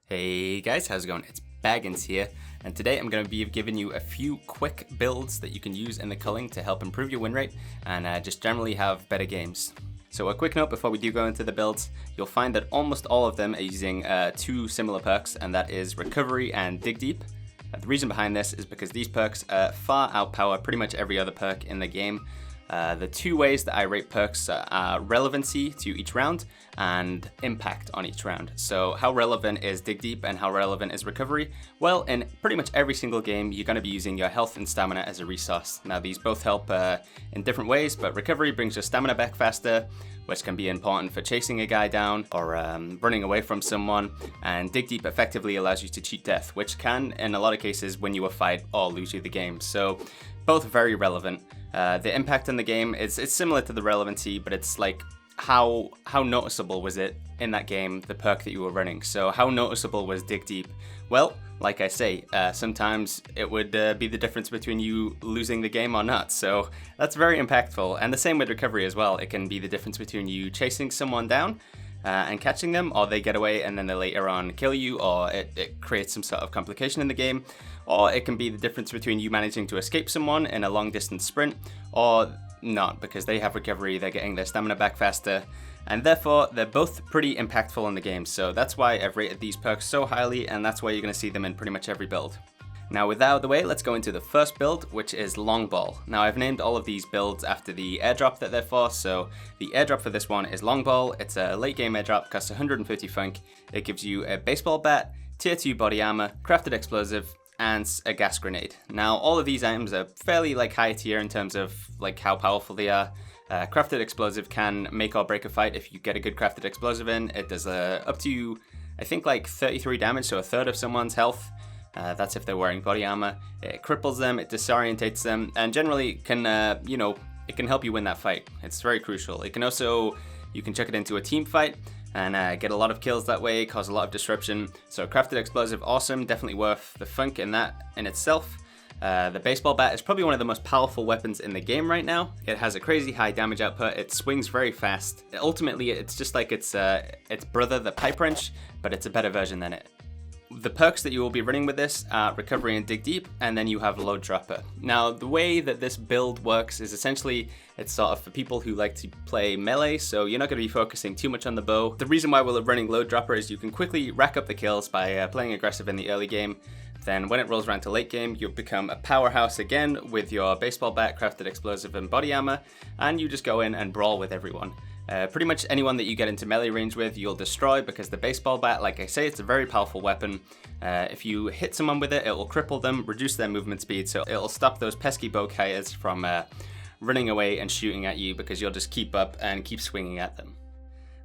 Hey guys, how's it going? It's Baggins here, and today I'm going to be giving you a few quick builds that you can use in the culling to help improve your win rate and just generally have better games. So a quick note before we do go into the builds, you'll find that almost all of them are using two similar perks, and that is recovery and dig deep. The reason behind this is because these perks far outpower pretty much every other perk in the game. The two ways that I rate perks are relevancy to each round and impact on each round. So how relevant is dig deep and how relevant is recovery? Well, in pretty much every single game, you're going to be using your health and stamina as a resource. Now these both help in different ways, but recovery brings your stamina back faster, which can be important for chasing a guy down or running away from someone, and dig deep effectively allows you to cheat death, which can, in a lot of cases, win you a fight or lose you the game. So both very relevant. The impact in the game is similar to the relevancy, but it's like how noticeable was it in that game, the perk that you were running. So how noticeable was dig deep? Well, like I say, sometimes it would be the difference between you losing the game or not. So that's very impactful. And the same with recovery as well. It can be the difference between you chasing someone down and catching them, or they get away and then they later on kill you, or it creates some sort of complication in the game. Or it can be the difference between you managing to escape someone in a long distance sprint or not, because they have recovery, they're getting their stamina back faster, and therefore they're both pretty impactful in the game. So that's why I've rated these perks so highly, and that's why you're going to see them in pretty much every build. Now with that out of the way, let's go into the first build, which is Long Ball. Now I've named all of these builds after the airdrop that they're for, so the airdrop for this one is Long Ball. It's a late game airdrop, costs 150 funk. It gives you a baseball bat, tier 2 body armor, crafted explosive, and a gas grenade. Now all of these items are fairly high tier in terms of how powerful they are. Crafted explosive can make or break a fight if you get a good crafted explosive in. It does up to, I think, 33 damage, so a third of someone's health. That's if they're wearing body armor. It cripples them, it disorientates them, and generally can, it can help you win that fight. It's very crucial. It can also, you can chuck it into a team fight and get a lot of kills that way, cause a lot of disruption. So crafted explosive, awesome, definitely worth the funk in that in itself. The baseball bat is probably one of the most powerful weapons in the game right now. It has a crazy high damage output, it swings very fast. Ultimately, it's just like its brother, the pipe wrench, but it's a better version than it. The perks that you will be running with this are recovery and dig deep, and then you have load dropper. Now the way that this build works is essentially it's sort of for people who like to play melee, so you're not going to be focusing too much on the bow. The reason why we're running load dropper is you can quickly rack up the kills by playing aggressive in the early game. Then when it rolls around to late game, you'll become a powerhouse again with your baseball bat, crafted explosive, and body armor, and you just go in and brawl with everyone. Pretty much anyone that you get into melee range with, you'll destroy, because the baseball bat, like I say, it's a very powerful weapon. If you hit someone with it, it will cripple them, reduce their movement speed, so it'll stop those pesky bow kayers from running away and shooting at you, because you'll just keep up and keep swinging at them.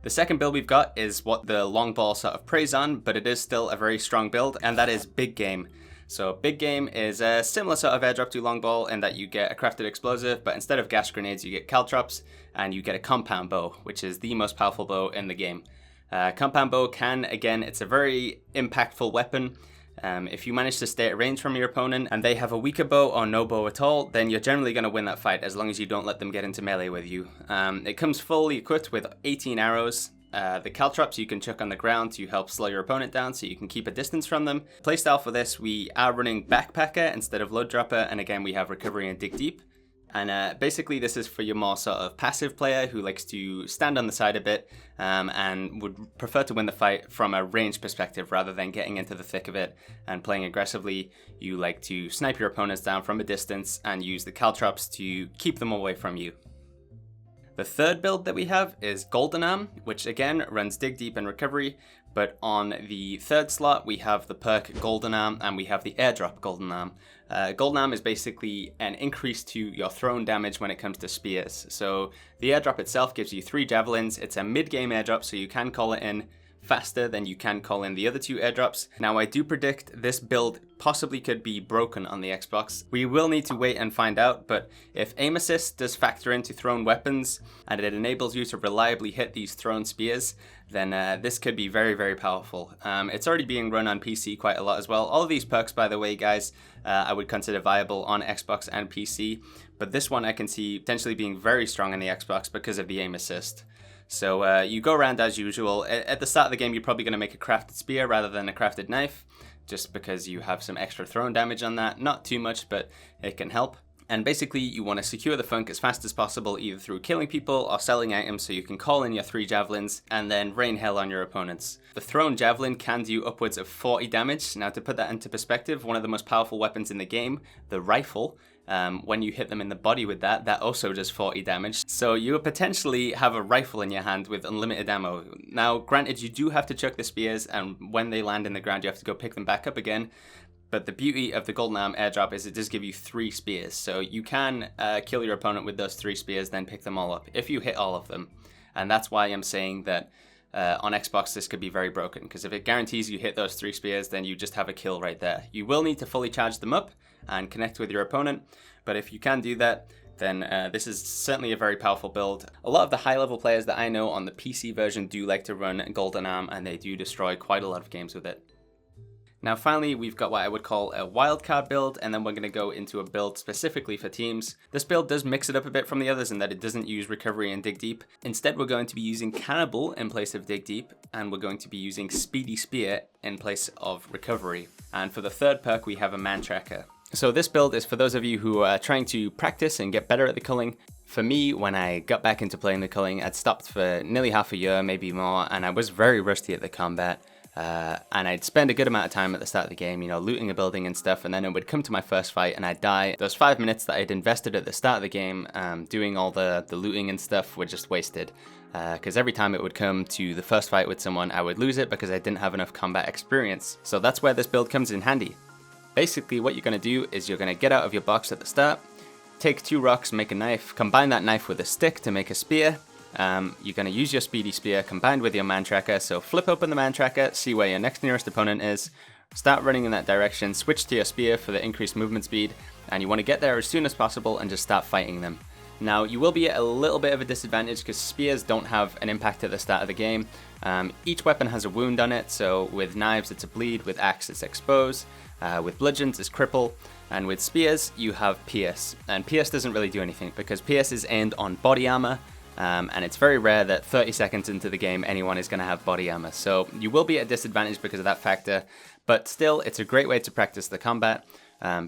The second build we've got is what the Long Ball sort of preys on, but it is still a very strong build, and that is Big Game. So Big Game is a similar sort of airdrop to Long Ball in that you get a crafted explosive, but instead of gas grenades you get caltrops, and you get a compound bow, which is the most powerful bow in the game. Compound bow can, again, it's a very impactful weapon. If you manage to stay at range from your opponent and they have a weaker bow or no bow at all, then you're generally going to win that fight as long as you don't let them get into melee with you. It comes fully equipped with 18 arrows. The caltrops you can chuck on the ground to help slow your opponent down so you can keep a distance from them. Playstyle for this, we are running backpacker instead of load dropper, and again we have recovery and dig deep. And basically this is for your more sort of passive player who likes to stand on the side a bit and would prefer to win the fight from a range perspective rather than getting into the thick of it and playing aggressively. You like to snipe your opponents down from a distance and use the caltrops to keep them away from you. The third build that we have is Golden Arm, which again runs dig deep and recovery, but on the third slot we have the perk Golden Arm and we have the airdrop Golden Arm. Golden Arm is basically an increase to your thrown damage when it comes to spears. So the airdrop itself gives you 3 javelins. It's a mid-game airdrop, so you can call it in faster than you can call in the other 2 airdrops. Now I do predict this build possibly could be broken on the Xbox. We will need to wait and find out, but if aim assist does factor into thrown weapons and it enables you to reliably hit these thrown spears, then this could be very, very powerful. It's already being run on PC quite a lot as well. All of these perks, by the way, guys, I would consider viable on Xbox and PC, but this one I can see potentially being very strong on the Xbox because of the aim assist. So you go around as usual. At the start of the game, you're probably going to make a crafted spear rather than a crafted knife, just because you have some extra thrown damage on that. Not too much, but it can help. And basically, you want to secure the funk as fast as possible, either through killing people or selling items so you can call in your 3 javelins and then rain hell on your opponents. The thrown javelin can do upwards of 40 damage. Now, to put that into perspective, one of the most powerful weapons in the game, the rifle, when you hit them in the body with that also does 40 damage. So you would potentially have a rifle in your hand with unlimited ammo. Now, granted, you do have to chuck the spears, and when they land in the ground, you have to go pick them back up again. But the beauty of the Golden Arm airdrop is it does give you 3 spears. So you can kill your opponent with those 3 spears, then pick them all up, if you hit all of them. And that's why I'm saying that on Xbox this could be very broken, because if it guarantees you hit those 3 spears, then you just have a kill right there. You will need to fully charge them up and connect with your opponent, but if you can do that, then this is certainly a very powerful build. A lot of the high-level players that I know on the PC version do like to run Golden Arm, and they do destroy quite a lot of games with it. Now finally, we've got what I would call a wildcard build, and then we're going to go into a build specifically for teams. This build does mix it up a bit from the others in that it doesn't use recovery and dig deep. Instead, we're going to be using cannibal in place of dig deep, and we're going to be using speedy spear in place of recovery. And for the third perk, we have a man tracker. So this build is for those of you who are trying to practice and get better at the culling. For me, when I got back into playing the culling, I'd stopped for nearly half a year, maybe more, and I was very rusty at the combat. And I'd spend a good amount of time at the start of the game, you know, looting a building and stuff, and then it would come to my first fight and I'd die. Those 5 minutes that I'd invested at the start of the game doing all the looting and stuff were just wasted. Because every time it would come to the first fight with someone, I would lose it because I didn't have enough combat experience. So that's where this build comes in handy. Basically, what you're going to do is you're going to get out of your box at the start, take 2 rocks, make a knife, combine that knife with a stick to make a spear. You're going to use your speedy spear combined with your man tracker, so flip open the man tracker, see where your next nearest opponent is, start running in that direction, switch to your spear for the increased movement speed, and you want to get there as soon as possible and just start fighting them. Now, you will be at a little bit of a disadvantage because spears don't have an impact at the start of the game. Each weapon has a wound on it, so with knives it's a bleed, with axe it's expose, with bludgeons it's cripple, and with spears you have pierce. And pierce doesn't really do anything because pierce is aimed on body armor, and it's very rare that 30 seconds into the game anyone is going to have body armor. So you will be at a disadvantage because of that factor, but still it's a great way to practice the combat.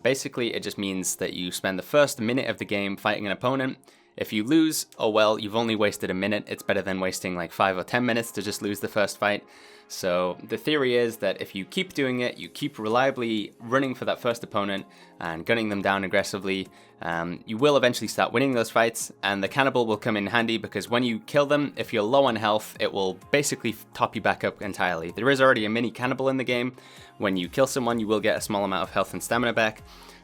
Basically, it just means that you spend the first minute of the game fighting an opponent. If you lose, oh well, you've only wasted a minute. It's better than wasting like 5 or 10 minutes to just lose the first fight. So the theory is that if you keep doing it, you keep reliably running for that first opponent and gunning them down aggressively, you will eventually start winning those fights, and the cannibal will come in handy because when you kill them, if you're low on health, it will basically top you back up entirely. There is already a mini cannibal in the game. When you kill someone, you will get a small amount of health and stamina back,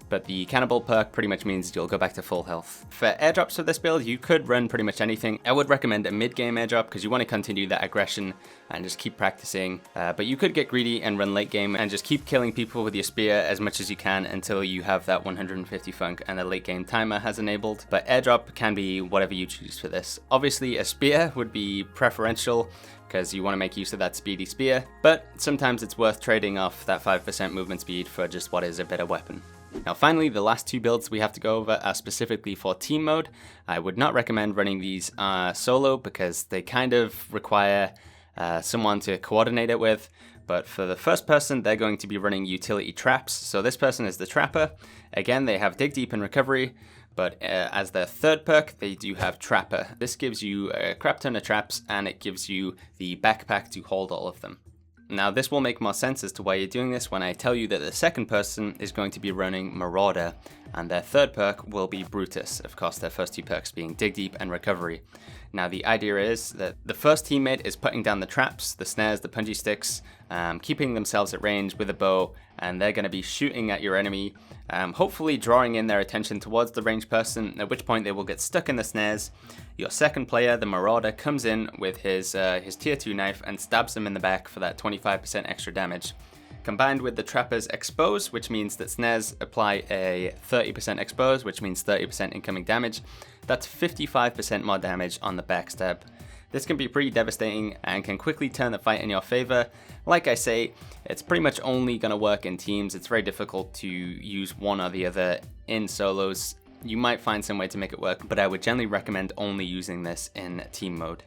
but the cannibal perk pretty much means you'll go back to full health. For airdrops for this build, you could run pretty much anything. I would recommend a mid-game airdrop because you want to continue that aggression and just keep practicing. But you could get greedy and run late game and just keep killing people with your spear as much as you can until you have that 150 funk and a late game timer has enabled. But airdrop can be whatever you choose for this. Obviously, a spear would be preferential because you want to make use of that speedy spear, but sometimes it's worth trading off that 5% movement speed for just what is a better weapon. Now finally, the last 2 builds we have to go over are specifically for team mode. I would not recommend running these solo because they kind of require someone to coordinate it with. But for the first person, they're going to be running utility traps. So this person is the trapper. Again, they have dig deep and recovery, but as their third perk, they do have trapper. This gives you a crap ton of traps and it gives you the backpack to hold all of them. Now this will make more sense as to why you're doing this when I tell you that the second person is going to be running Marauder, and their third perk will be Brutus, of course their first 2 perks being Dig Deep and Recovery. Now the idea is that the first teammate is putting down the traps, the snares, the punji sticks, keeping themselves at range with a bow, and they're going to be shooting at your enemy, hopefully drawing in their attention towards the ranged person, at which point they will get stuck in the snares. Your second player, the Marauder, comes in with his tier 2 knife and stabs them in the back for that 25% extra damage. Combined with the Trapper's Expose, which means that snares apply a 30% expose, which means 30% incoming damage. That's 55% more damage on the backstab. This can be pretty devastating and can quickly turn the fight in your favor. Like I say, it's pretty much only going to work in teams. It's very difficult to use one or the other in solos. You might find some way to make it work, but I would generally recommend only using this in team mode.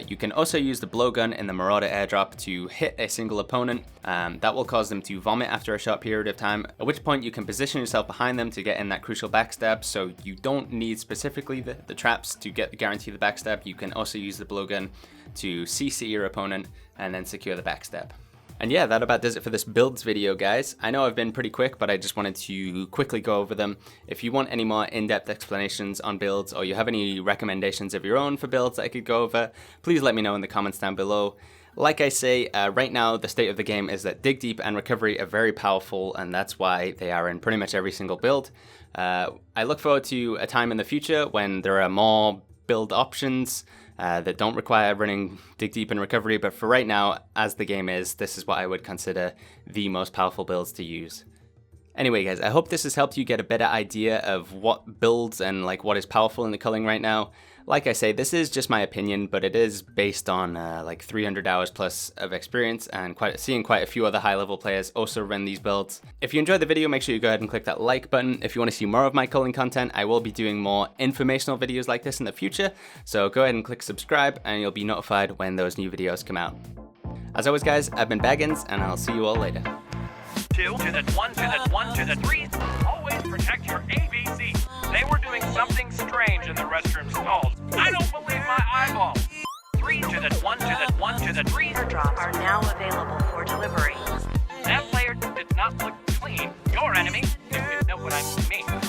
You can also use the blowgun in the Marauder airdrop to hit a single opponent. That will cause them to vomit after a short period of time, at which point you can position yourself behind them to get in that crucial backstab, so you don't need specifically the traps to get the guarantee of the backstab. You can also use the blowgun to CC your opponent and then secure the backstab. And yeah, that about does it for this builds video, guys. I know I've been pretty quick, but I just wanted to quickly go over them. If you want any more in-depth explanations on builds, or you have any recommendations of your own for builds that I could go over, please let me know in the comments down below. Like I say, right now the state of the game is that Dig Deep and Recovery are very powerful, and that's why they are in pretty much every single build. I look forward to a time in the future when there are more build options that don't require running Dig Deep and Recovery, but for right now, as the game is, this is what I would consider the most powerful builds to use. Anyway guys, I hope this has helped you get a better idea of what builds and like what is powerful in the culling right now. Like I say, this is just my opinion, but it is based on like 300 hours plus of experience and seeing quite a few other high level players also run these builds. If you enjoyed the video, make sure you go ahead and click that like button. If you want to see more of my culling content, I will be doing more informational videos like this in the future. So go ahead and click subscribe and you'll be notified when those new videos come out. As always guys, I've been Baggins and I'll see you all later. 2 to the 1 to the 1 to the 3. Always protect your ABC. They were doing something strange in the restroom stalls. I don't believe my eyeballs. 3 to the 1 to the 1 to the 3. Airdrops are now available for delivery. That player did not look clean. Your enemy